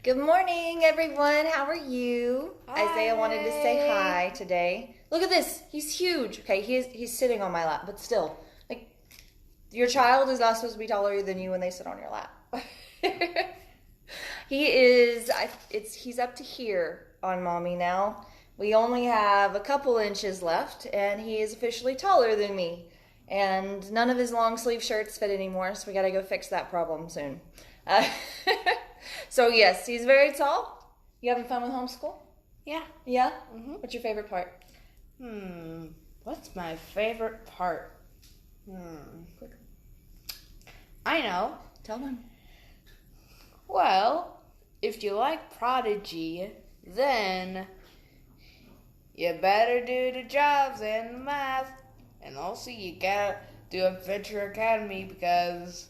Good morning, everyone. How are you? Hi. Isaiah wanted to say hi today. Look at this. He's huge. Okay, he's sitting on my lap, but still, like, your child is not supposed to be taller than you when they sit on your lap. He is. He's up to here on mommy now. We only have a couple inches left, and he is officially taller than me. And none of his long sleeve shirts fit anymore, so we got to go fix that problem soon. Uh, so yes, he's very tall. You having fun with homeschool? Yeah. Yeah? Mm-hmm. What's your favorite part? What's my favorite part? I know. Tell them. Well, if you like Prodigy, then you better do the jobs and the math. And also you gotta do Adventure Academy, because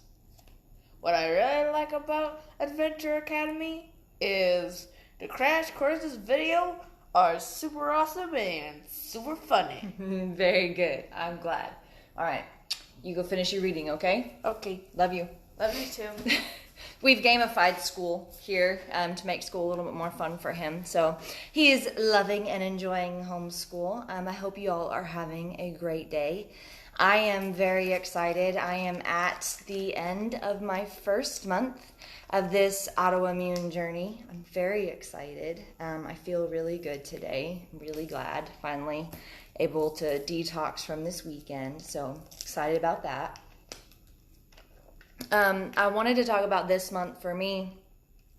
what I really like about Adventure Academy is the Crash Courses video are super awesome and super funny. Very good. I'm glad. All right. You go finish your reading, okay? Okay. Love you. Love you too. We've gamified school here to make school a little bit more fun for him. So he's loving and enjoying homeschool. I hope you all are having a great day. I am very excited. I am at the end of my first month of this autoimmune journey. I'm very excited. I feel really good today. I'm really glad finally able to detox from this weekend. So excited about that. I wanted to talk about this month for me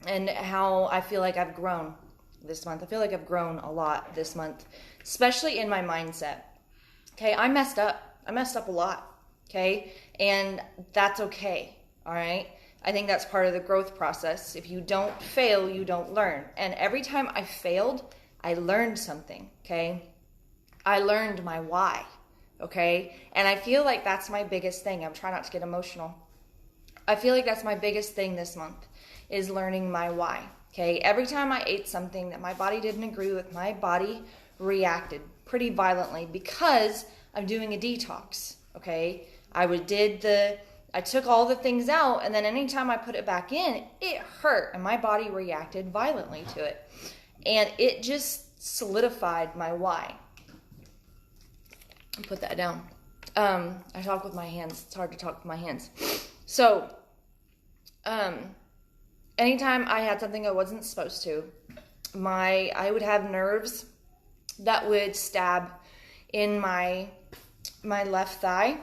and how I feel like I've grown this month. I feel like I've grown a lot this month, especially in my mindset. Okay, I messed up a lot, okay? And that's okay, all right? I think that's part of the growth process. If you don't fail, you don't learn. And every time I failed, I learned something, okay? I learned my why, okay? And I feel like that's my biggest thing. I'm trying not to get emotional. I feel like that's my biggest thing this month is learning my why, okay? Every time I ate something that my body didn't agree with, my body reacted pretty violently because I'm doing a detox, okay? I took all the things out, and then anytime I put it back in, it hurt, and my body reacted violently to it. And it just solidified my why. Put that down. I talk with my hands. It's hard to talk with my hands. So, anytime I had something I wasn't supposed to, I would have nerves that would stab in my left thigh,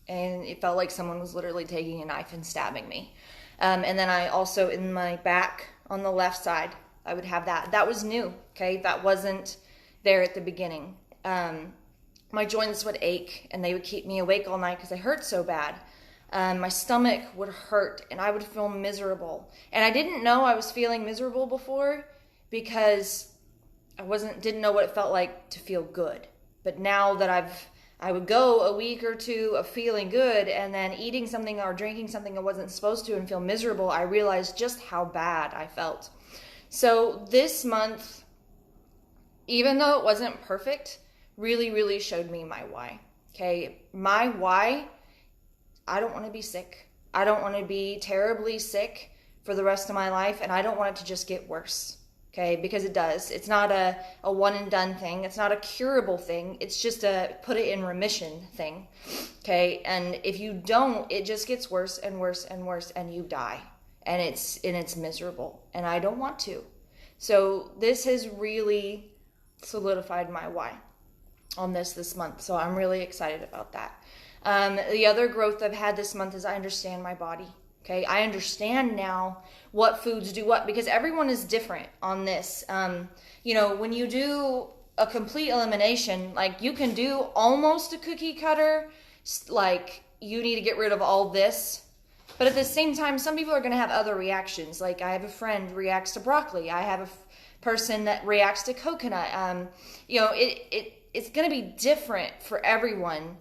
and it felt like someone was literally taking a knife and stabbing me. And then I also, in my back on the left side, I would have that. That was new, okay? That wasn't there at the beginning. My joints would ache, and they would keep me awake all night because they hurt so bad. My stomach would hurt, and I would feel miserable. And I didn't know I was feeling miserable before because didn't know what it felt like to feel good. But now that I would go a week or two of feeling good, and then eating something or drinking something I wasn't supposed to and feel miserable, I realized just how bad I felt. So this month, even though it wasn't perfect, really, really showed me my why. Okay, my why. I don't want to be sick. I don't want to be terribly sick for the rest of my life, and I don't want it to just get worse, okay? Because it does. It's not a one and done thing. It's not a curable thing. It's just a put it in remission thing, okay? And if you don't, it just gets worse and worse and worse, and you die, and it's miserable, and I don't want to. So this has really solidified my why on this month, so I'm really excited about that. The other growth I've had this month is I understand my body. Okay, I understand now what foods do what, because everyone is different on this. When you do a complete elimination, like you can do almost a cookie cutter, like you need to get rid of all this. But at the same time, some people are going to have other reactions. Like I have a friend reacts to broccoli. I have a person that reacts to coconut. It's going to be different for everyone.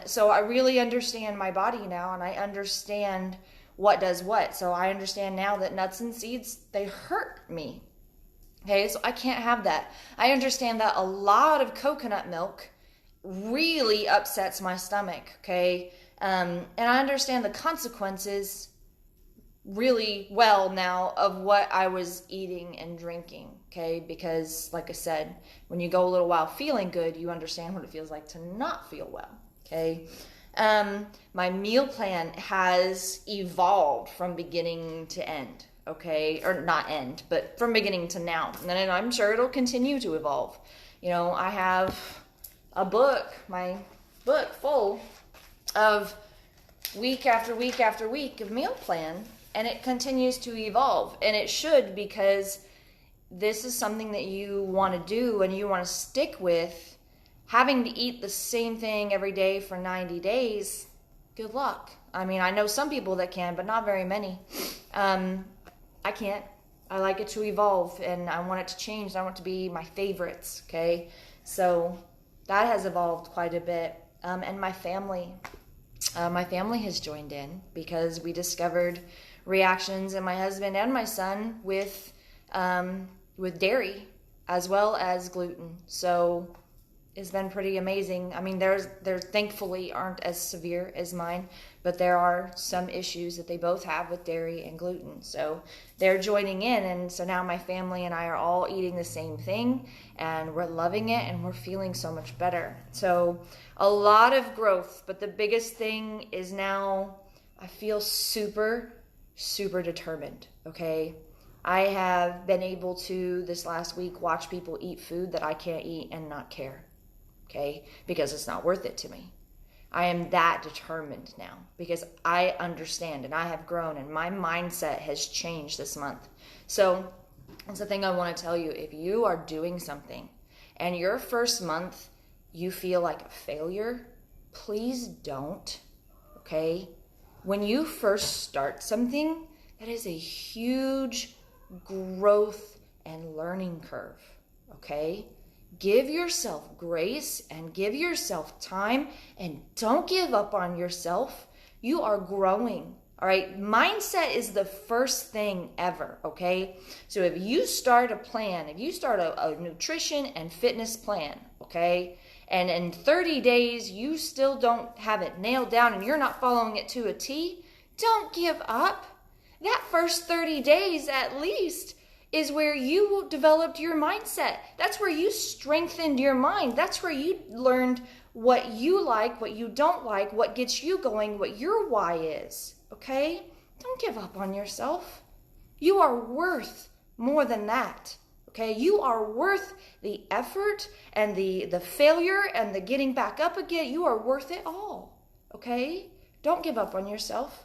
So I really understand my body now, and I understand what does what. So I understand now that nuts and seeds, they hurt me. Okay, so I can't have that. I understand that a lot of coconut milk really upsets my stomach, okay? And I understand the consequences really well now of what I was eating and drinking, okay? Because, like I said, when you go a little while feeling good, you understand what it feels like to not feel well, okay? My meal plan has evolved from beginning to end, okay? Or not end, but from beginning to now. And I'm sure it'll continue to evolve. You know, I have a book, my book full of week after week after week of meal plan, and it continues to evolve, and it should, because this is something that you want to do and you want to stick with. Having to eat the same thing every day for 90 days, good luck. I mean, I know some people that can, but not very many. I can't. I like it to evolve, and I want it to change. I want it to be my favorites, okay? So that has evolved quite a bit. And my family has joined in, because we discovered reactions in my husband and my son with dairy as well as gluten. So it's been pretty amazing. I mean, there thankfully aren't as severe as mine, but there are some issues that they both have with dairy and gluten. So they're joining in, and so now my family and I are all eating the same thing, and we're loving it, and we're feeling so much better. So a lot of growth, but the biggest thing is now I feel super, super determined, okay? I have been able to, this last week, watch people eat food that I can't eat and not care, okay? Because it's not worth it to me. I am that determined now, because I understand and I have grown, and my mindset has changed this month. So that's the thing I want to tell you. If you are doing something and your first month you feel like a failure, please don't, okay? When you first start something, that is a huge growth and learning curve, okay? Give yourself grace and give yourself time, and don't give up on yourself. You are growing, all right? Mindset is the first thing ever, okay? So if you start a plan, if you start a nutrition and fitness plan, okay, and in 30 days you still don't have it nailed down and you're not following it to a T, don't give up. That first 30 days at least is where you developed your mindset. That's where you strengthened your mind. That's where you learned what you like, what you don't like, what gets you going, what your why is, okay? Don't give up on yourself. You are worth more than that, okay? You are worth the effort and the failure and the getting back up again. You are worth it all, okay? Don't give up on yourself.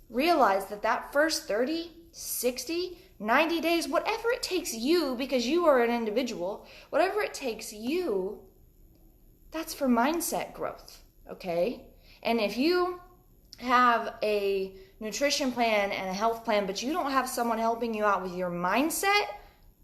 Realize that first 30, 60, 90 days, whatever it takes you, because you are an individual, whatever it takes you, that's for mindset growth, okay? And if you have a nutrition plan and a health plan, but you don't have someone helping you out with your mindset,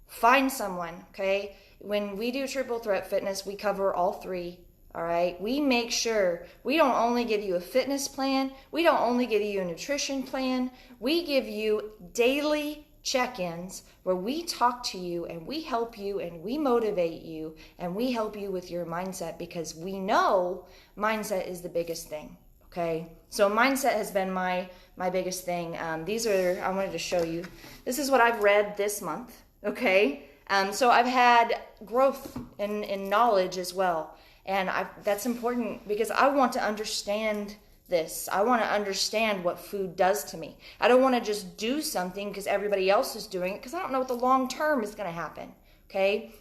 find someone, okay? When we do Triple Threat Fitness, we cover all three, all right? We make sure we don't only give you a fitness plan, we don't only give you a nutrition plan, we give you daily check-ins where we talk to you and we help you and we motivate you and we help you with your mindset, because we know mindset is the biggest thing, okay? So mindset has been my biggest thing. I wanted to show you. This is what I've read this month, okay? So I've had growth in knowledge as well. And that's important because I want to understand this. I want to understand what food does to me. I don't want to just do something because everybody else is doing it, because I don't know what the long term is going to happen, okay?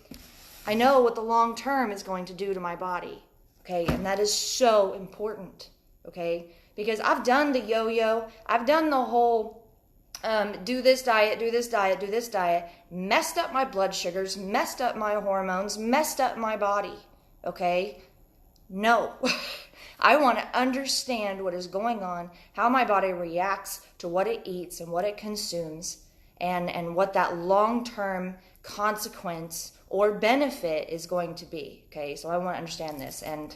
I know what the long term is going to do to my body, okay? And that is so important, okay? Because I've done the yo-yo. I've done the whole do this diet, do this diet, do this diet, messed up my blood sugars, messed up my hormones, messed up my body, okay? No. I want to understand what is going on, how my body reacts to what it eats and what it consumes, and what that long-term consequence or benefit is going to be, okay? So I want to understand this, and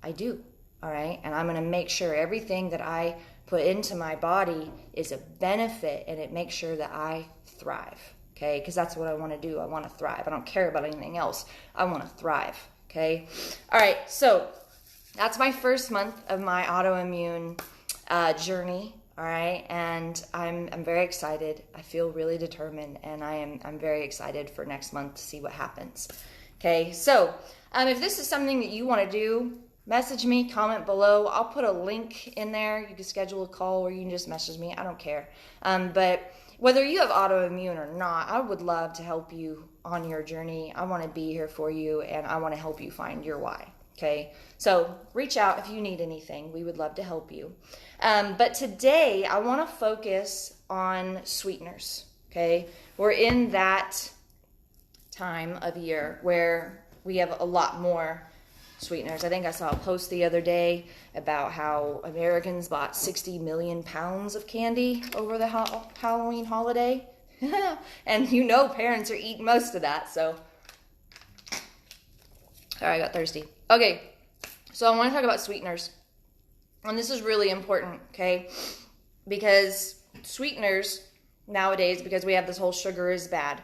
I do, all right? And I'm going to make sure everything that I put into my body is a benefit, and it makes sure that I thrive, okay? Because that's what I want to do. I want to thrive. I don't care about anything else. I want to thrive, okay? All right, so that's my first month of my autoimmune journey. All right, and I'm very excited. I feel really determined, and I'm very excited for next month to see what happens. Okay, so if this is something that you want to do, message me, comment below. I'll put a link in there. You can schedule a call, or you can just message me. I don't care. But whether you have autoimmune or not, I would love to help you on your journey. I want to be here for you, and I want to help you find your why. Okay, so reach out if you need anything. We would love to help you. But today I want to focus on sweeteners. Okay, we're in that time of year where we have a lot more sweeteners. I think I saw a post the other day about how Americans bought 60 million pounds of candy over the Halloween holiday. And parents are eating most of that, so. Sorry, I got thirsty. Okay, so I want to talk about sweeteners. And this is really important, okay? Because sweeteners nowadays, because we have this whole sugar is bad,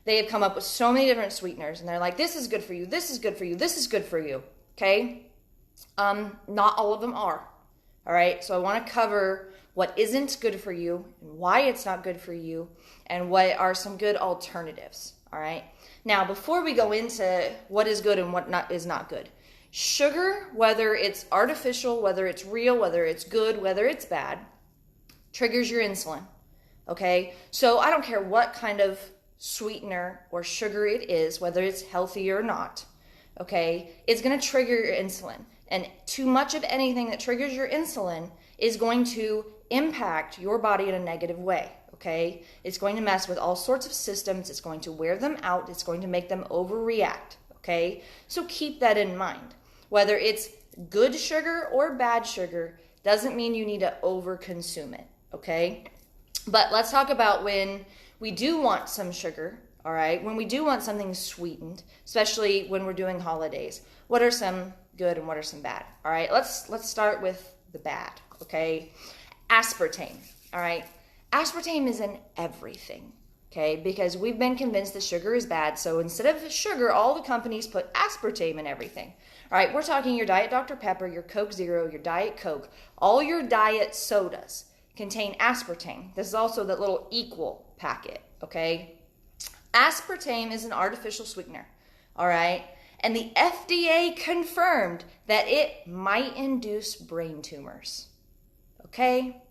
they have come up with so many different sweeteners, and they're like, this is good for you, this is good for you, this is good for you, okay? Not all of them are, all right? So I want to cover what isn't good for you, and why it's not good for you, and what are some good alternatives, all right? Now, before we go into what is good and what is not good, sugar, whether it's artificial, whether it's real, whether it's good, whether it's bad, triggers your insulin, okay? So I don't care what kind of sweetener or sugar it is, whether it's healthy or not, okay? It's going to trigger your insulin. And too much of anything that triggers your insulin is going to impact your body in a negative way, okay? It's going to mess with all sorts of systems. It's going to wear them out. It's going to make them overreact, okay? So keep that in mind. Whether it's good sugar or bad sugar doesn't mean you need to overconsume it, okay? But let's talk about when we do want some sugar, all right? When we do want something sweetened, especially when we're doing holidays, what are some good and what are some bad, all right? Let's start with the bad, okay? Aspartame, all right? Aspartame is in everything, okay? Because we've been convinced that sugar is bad, so instead of sugar, all the companies put aspartame in everything. All right, we're talking your Diet Dr. Pepper, your Coke Zero, your Diet Coke, all your diet sodas contain aspartame. This is also that little equal packet, okay? Aspartame is an artificial sweetener, all right? And the FDA confirmed that it might induce brain tumors, okay?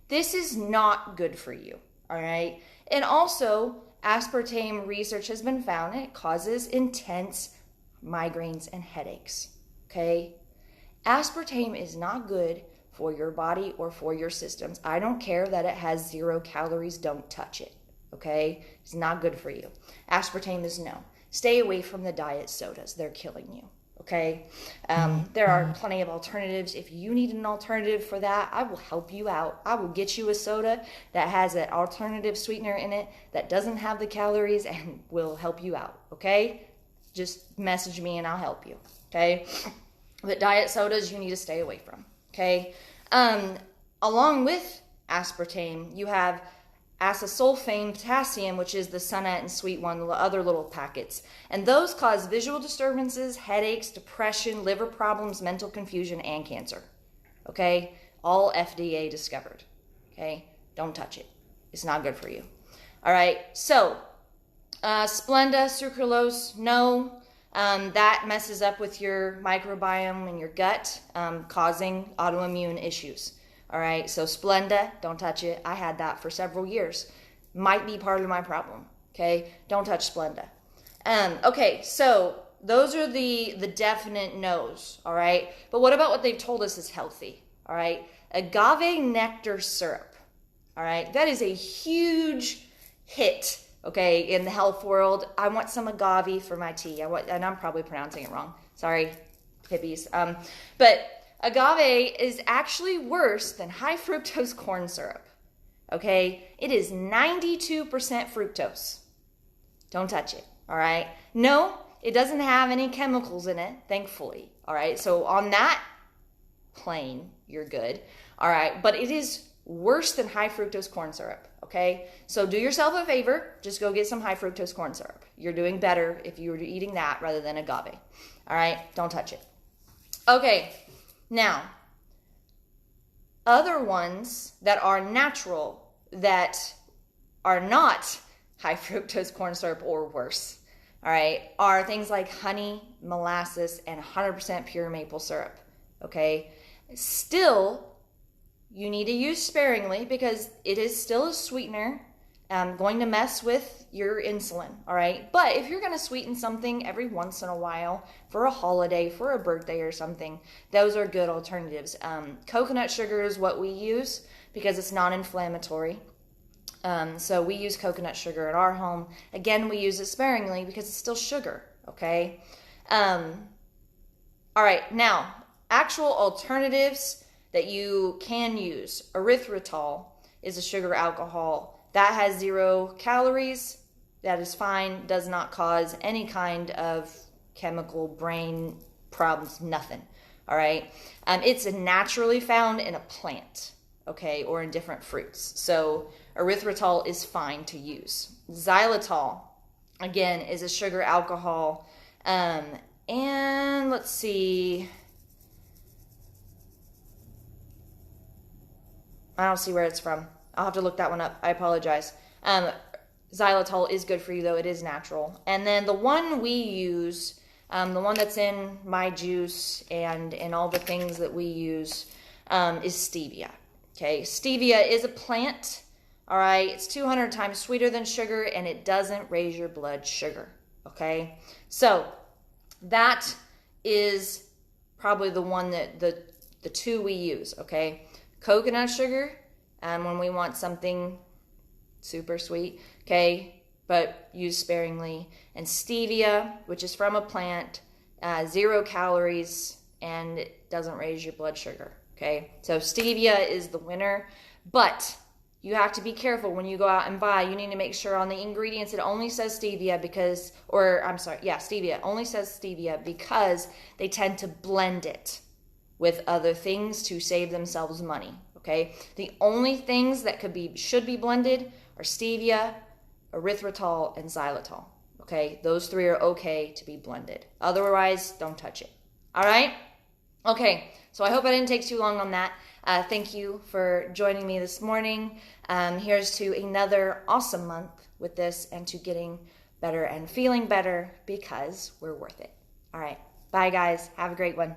This is not good for you, all right? And also, aspartame research has been found that it causes intense migraines and headaches, okay? Aspartame is not good for your body or for your systems. I don't care that it has 0 calories, don't touch it, okay? It's not good for you. Aspartame is no. Stay away from the diet sodas. They're killing you, okay? There are plenty of alternatives. If you need an alternative for that, I will help you out. I will get you a soda that has an alternative sweetener in it that doesn't have the calories and will help you out, okay? Just message me and I'll help you, okay? But diet sodas you need to stay away from, okay? Along with aspartame, you have acesulfame potassium, which is the Sunnet and Sweet one, the other little packets. And those cause visual disturbances, headaches, depression, liver problems, mental confusion, and cancer, okay? All FDA discovered, okay? Don't touch it. It's not good for you. All right, so Splenda, sucralose, no. That messes up with your microbiome in your gut, causing autoimmune issues. All right, so Splenda, don't touch it. I had that for several years. Might be part of my problem, okay? Don't touch Splenda. Okay, so those are the definite no's, all right? But what about what they've told us is healthy, all right? Agave nectar syrup, all right? That is a huge hit, okay, in the health world. I want some agave for my tea. And I'm probably pronouncing it wrong. Sorry, hippies. But agave is actually worse than high fructose corn syrup, okay? It is 92% fructose. Don't touch it, all right? No, it doesn't have any chemicals in it, thankfully, all right? So on that plane, you're good, all right? But it is worse than high fructose corn syrup, okay? So do yourself a favor, just go get some high fructose corn syrup. You're doing better if you were eating that rather than agave, all right? Don't touch it. Okay, now, other ones that are natural, that are not high fructose corn syrup or worse, all right, are things like honey, molasses, and 100% pure maple syrup, okay? Still, you need to use sparingly because it is still a sweetener, going to mess with your insulin, all right? But if you're going to sweeten something every once in a while for a holiday, for a birthday or something, those are good alternatives. Coconut sugar is what we use because it's non-inflammatory. So we use coconut sugar at our home. Again, we use it sparingly because it's still sugar, okay? All right, now, actual alternatives that you can use. Erythritol is a sugar alcohol. That has 0 calories. That is fine. Does not cause any kind of chemical brain problems, nothing, all right? It's naturally found in a plant, okay, or in different fruits. So erythritol is fine to use. Xylitol, again, is a sugar alcohol. And let's see. I don't see where it's from. I'll have to look that one up. I apologize. Xylitol is good for you, though. It is natural. And then the one we use, the one that's in my juice and in all the things that we use, is stevia. Okay, stevia is a plant. All right, it's 200 times sweeter than sugar, and it doesn't raise your blood sugar. Okay, so that is probably the one that the two we use. Okay, coconut sugar, when we want something super sweet, okay, but use sparingly. And stevia, which is from a plant, 0 calories, and it doesn't raise your blood sugar, okay? So stevia is the winner, but you have to be careful when you go out and buy. You need to make sure on the ingredients it only says stevia because, stevia, only says stevia because they tend to blend it with other things to save themselves money, okay? The only things that should be blended are stevia, erythritol, and xylitol, okay? Those 3 are okay to be blended. Otherwise, don't touch it, all right? Okay, so I hope I didn't take too long on that. Thank you for joining me this morning. Here's to another awesome month with this and to getting better and feeling better because we're worth it. All right, bye guys. Have a great one.